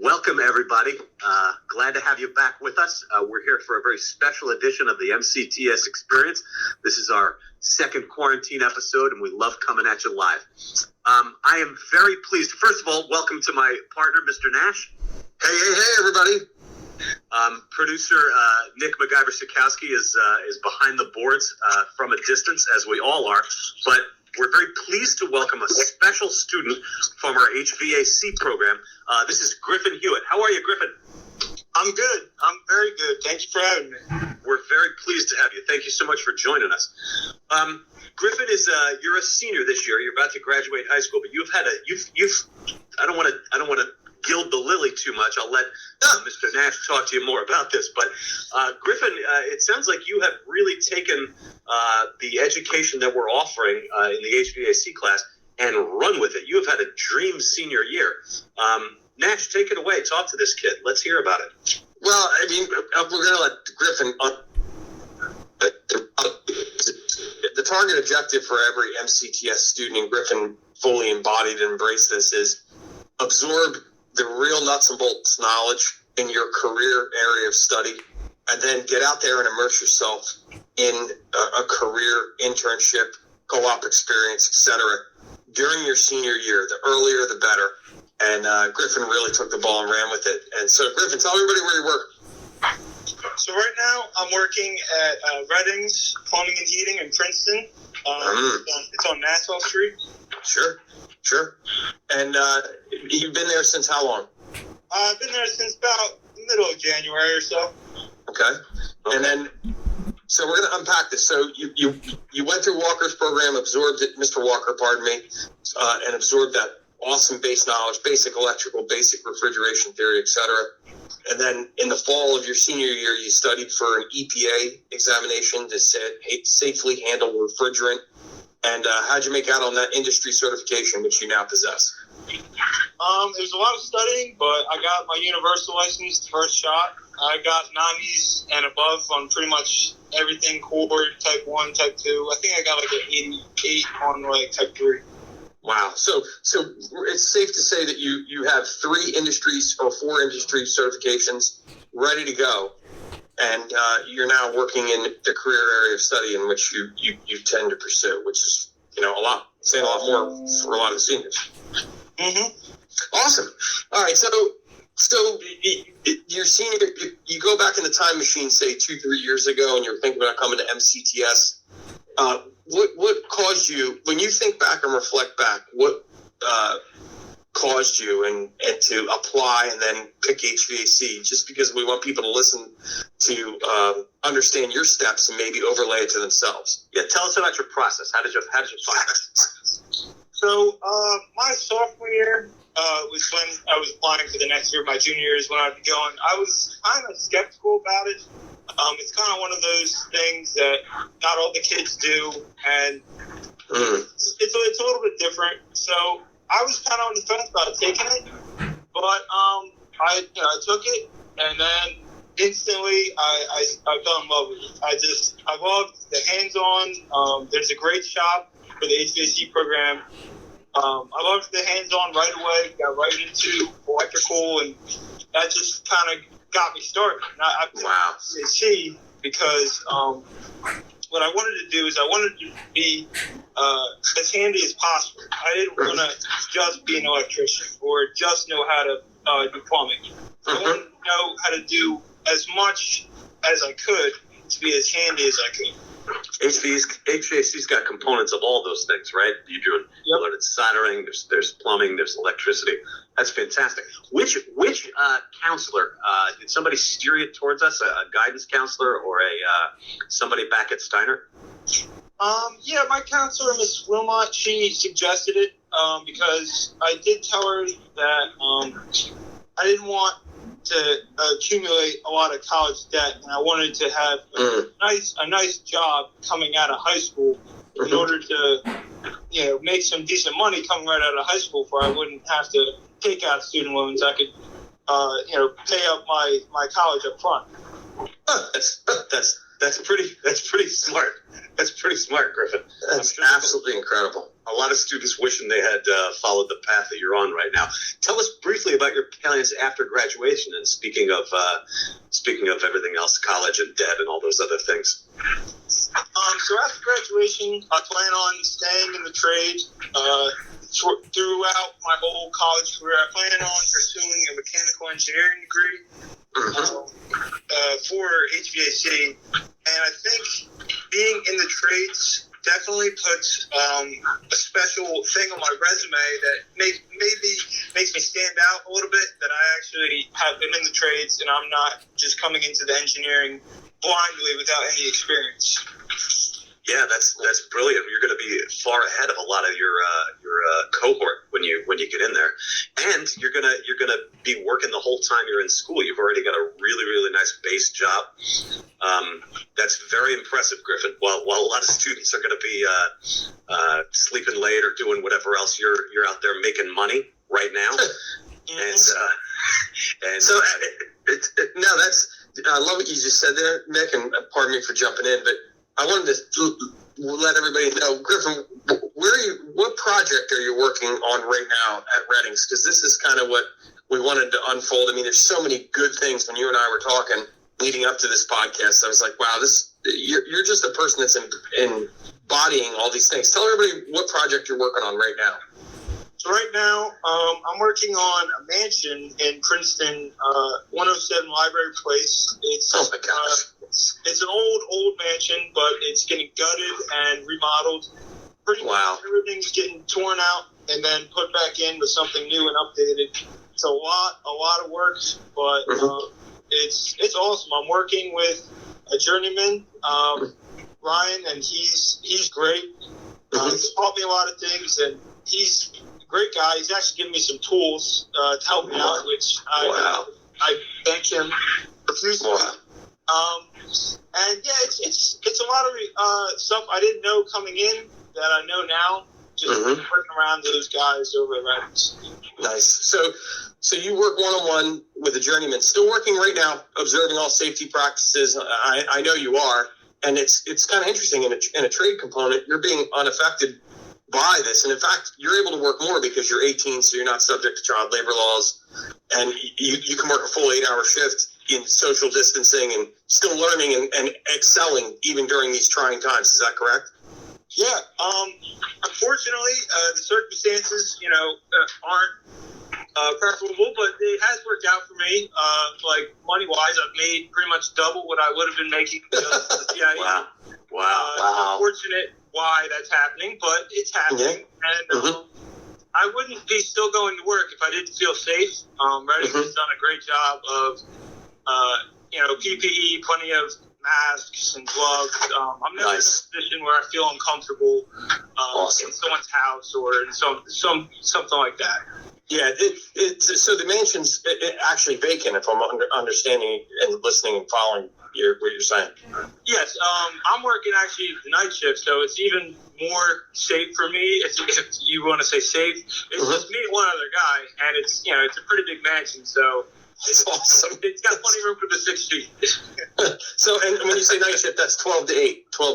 Welcome, everybody. Glad to have you back with us. We're here for a very special edition of the MCTS Experience. This is our second quarantine episode, and we love coming at you live. I am very pleased. First of all, welcome to my partner, Mr. Nash. Hey, everybody. Producer Nick MacGyver-Sikowski is behind the boards from a distance, as we all are, but we're very pleased to welcome a special student from our HVAC program. This is Griffin Hewitt. How are you, Griffin? I'm good. I'm very good. Thank you for having me. We're very pleased to have you. Thank you so much for joining us. Griffin you're a senior this year. You're about to graduate high school, but I don't want to gild the lily too much. I'll let Mr. Nash talk to you more about this. But Griffin, it sounds like you have really taken the education that we're offering in the HVAC class and run with it. You have had a dream senior year. Nash, take it away. Talk to this kid. Let's hear about it. Well, I mean, we're going to let Griffin the target objective for every MCTS student, and Griffin fully embodied and embraced this, is absorb the real nuts and bolts knowledge in your career area of study, and then get out there and immerse yourself in a career internship, co-op experience, etc. during your senior year. The earlier, the better. And Griffin really took the ball and ran with it. And so, Griffin, tell everybody where you work. So right now, I'm working at Redding's Plumbing and Heating in Princeton. It's on Nassau Street. Sure. And you've been there since how long? I've been there since about the middle of January or so. Okay. And then, so we're going to unpack this. So you went through Walker's program, absorbed it, Mr. Walker, pardon me, and absorbed that awesome base knowledge, basic electrical, basic refrigeration theory, etc. And then in the fall of your senior year, you studied for an EPA examination to safely handle refrigerant. And how'd you make out on that industry certification, which you now possess? There was a lot of studying, but I got my universal license the first shot. I got 90s and above on pretty much everything, core, type 1, type 2. I think I got like an 88 on like type 3. Wow. So it's safe to say that you have 3 industries or 4 industry certifications ready to go. And you're now working in the career area of study in which you tend to pursue, which is, a lot, saying a lot more for a lot of the seniors. Mm-hmm. Awesome. All right. So you're senior, you go back in the time machine, say 2-3 years ago, and you're thinking about coming to MCTS. What caused you, when you think back and reflect back, what caused you and to apply and then pick HVAC, just because we want people to listen to understand your steps and maybe overlay it to themselves? Yeah, tell us about your process. How did you find it? So my sophomore year was when I was applying for the next year. My junior year is when I'd be going. I was kind of skeptical about it. It's kind of one of those things that not all the kids do, and it's a little bit different. So I was kind of on the fence about taking it, but I took it, and then instantly I fell in love with it. I loved the hands-on. There's a great shop for the HVAC program. I loved the hands-on right away. Got right into electrical, and that just kind of got me started. I picked HVAC because what I wanted to do is I wanted to be as handy as possible. I didn't want to just be an electrician or just know how to do plumbing. I wanted to know how to do as much as I could to be as handy as I could. HVAC's got components of all those things, right? You're doing loaded soldering, there's plumbing, there's electricity. That's fantastic. Which counselor, did somebody steer you towards us, a guidance counselor or somebody back at Steiner? Yeah, my counselor, Miss Wilmot, she suggested it because I did tell her that I didn't want to accumulate a lot of college debt, and I wanted to have a nice job coming out of high school in order to make some decent money coming right out of high school, for I wouldn't have to take out student loans. I could pay up my college up front. That's pretty smart. That's pretty smart, Griffin. That's absolutely incredible. a lot of students wishing they had followed the path that you're on right now. Tell us briefly about your plans after graduation. And speaking of everything else, college and debt and all those other things. So after graduation, I plan on staying in the trade throughout my whole college career. I plan on pursuing a mechanical engineering degree for HVAC, and I think being in the trades definitely puts a special thing on my resume that maybe makes me stand out a little bit, that I actually have been in the trades and I'm not just coming into the engineering blindly without any experience. Yeah, that's brilliant. You're going to be far ahead of a lot of your cohort when you get in there, and you're gonna be working the whole time you're in school. You've already got a really, really nice base job. That's very impressive, Griffin. While a lot of students are going to be sleeping late or doing whatever else, you're out there making money right now. And so no, I love what you just said there, Nick, and pardon me for jumping in, but I wanted to let everybody know, Griffin, what project are you working on right now at Reddings? Because this is kind of what we wanted to unfold. I mean, there's so many good things. When you and I were talking leading up to this podcast, I was like, wow, you're just a person that's embodying all these things. Tell everybody what project you're working on right now. So right now, I'm working on a mansion in Princeton, 107 Library Place. It's oh my gosh. It's an old mansion, but it's getting gutted and remodeled. Pretty much everything's getting torn out and then put back in with something new and updated. It's a lot of work, but it's awesome. I'm working with a journeyman, Ryan, and he's great. He's taught me a lot of things, and he's a great guy. He's actually given me some tools to help me out, which I thank him profusely. And yeah, it's a lot of stuff I didn't know coming in that I know now, just working around those guys over at Reddings. Nice. So you work one-on-one with a journeyman, still working right now, observing all safety practices. I know you are, and it's kind of interesting in a trade component, you're being unaffected by this. And in fact, you're able to work more because you're 18, so you're not subject to child labor laws, and you can work a full 8-hour shift in social distancing and still learning and excelling even during these trying times. Is that correct? Yeah. Unfortunately, the circumstances, aren't preferable, but it has worked out for me. Like money-wise, I've made pretty much double what I would have been making. Wow. Unfortunate why that's happening, but it's happening. And I wouldn't be still going to work if I didn't feel safe. Reddings has done a great job of PPE, plenty of masks and gloves. I'm never in a position where I feel uncomfortable in someone's house or in something like that. Yeah, so the mansion's actually vacant, if I'm understanding and listening and following what you're saying. Yes, I'm working actually the night shift, so it's even more safe for me. If you want to say safe, it's just me and one other guy, and it's a pretty big mansion, so. It's awesome. It's got plenty of room for the 6 feet. So, and when you say night shift, that's 12 to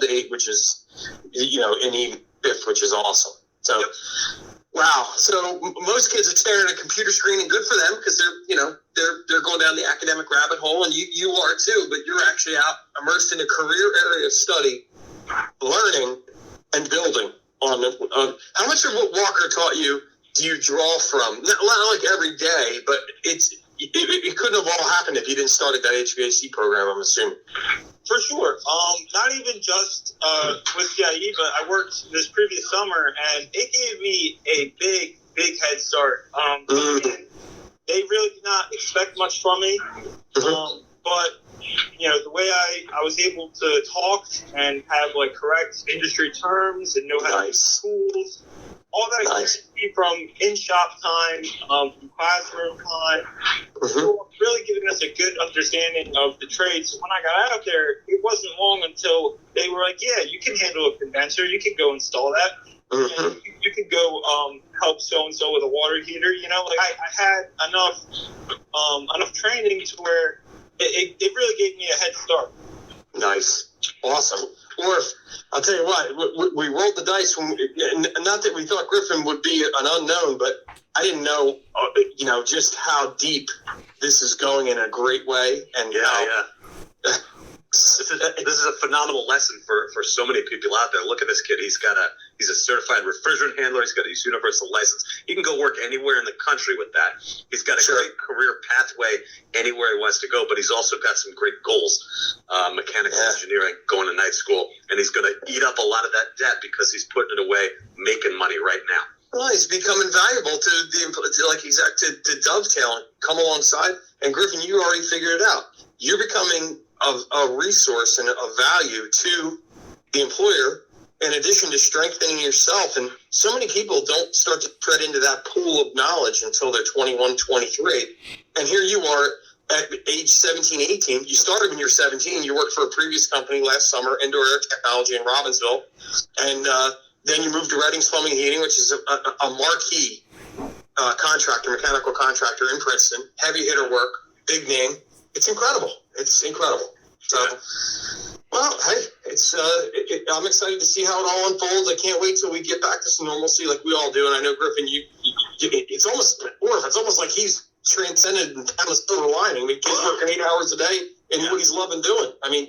8, which is, in E7.0, which is awesome. So, wow. So most kids are staring at a computer screen, and good for them because they're going down the academic rabbit hole, and you are too. But you're actually out immersed in a career area of study, learning and building on how much of what Walker taught you do you draw from? Not like every day, but it couldn't have all happened if you didn't start at that HVAC program, I'm assuming. For sure. Not even just with CIE, but I worked this previous summer, and it gave me a big head start. They really did not expect much from me, but the way I was able to talk and have correct industry terms and know how to use tools. All that experience from in-shop time, from classroom time, really giving us a good understanding of the trade. So when I got out there, it wasn't long until they were like, yeah, you can handle a condenser. You can go install that. And you can go help so-and-so with a water heater. I had enough training to where it really gave me a head start. Nice. Awesome. Orf, I'll tell you what, we rolled the dice when not that we thought Griffin would be an unknown, but I didn't know, just how deep this is going in a great way. And This is a phenomenal lesson for so many people out there. Look at this kid. He's a certified refrigerant handler. He's got his universal license. He can go work anywhere in the country with that. He's got a great career pathway anywhere he wants to go, but he's also got some great goals. Mechanical engineering, going to night school, and he's going to eat up a lot of that debt because he's putting it away, making money right now. Well, he's becoming valuable to dovetail and come alongside. And Griffin, you already figured it out. You're becoming a resource and a value to the employer, in addition to strengthening yourself. And so many people don't start to tread into that pool of knowledge until they're 21, 23. And here you are at age 17, 18. You started when you're 17. You worked for a previous company last summer, Indoor Air Technology in Robbinsville. And then you moved to Redding's Plumbing and Heating, which is a marquee mechanical contractor in Princeton. Heavy hitter work, big name. It's incredible. It's incredible. So, well, hey, I'm excited to see how it all unfolds. I can't wait till we get back to some normalcy like we all do. And I know, Griffin, it's almost like he's transcended and found a silver lining. I mean, kids working 8 hours a day and what he's loving doing. I mean,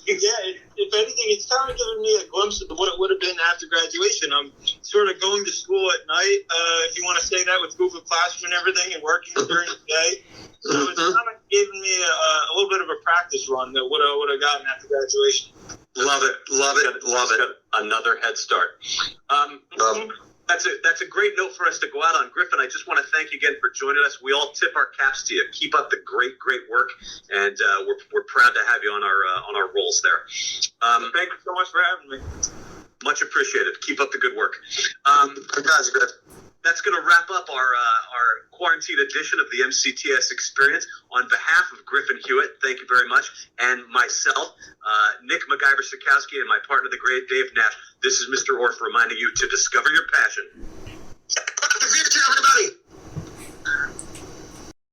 if anything, it's kind of giving me a glimpse of what it would have been after graduation. I'm sort of going to school at night, if you want to say that, with Google Classroom and everything, and working during the day. So it's kind of giving me a little bit of a practice run that would have gotten after graduation. Love it. Another head start. That's a great note for us to go out on. Griffin, I just want to thank you again for joining us. We all tip our caps to you. Keep up the great work, and we're proud to have you on our roles there. Thank you so much for having me. Much appreciated. Keep up the good work. guys, Griff. That's going to wrap up our quarantine edition of the MCTS Experience. On behalf of Griffin Hewitt, thank you very much, and myself, Nick MacGyver-Sikowski, and my partner, the great Dave Nash, this is Mr. Orfe reminding you to discover your passion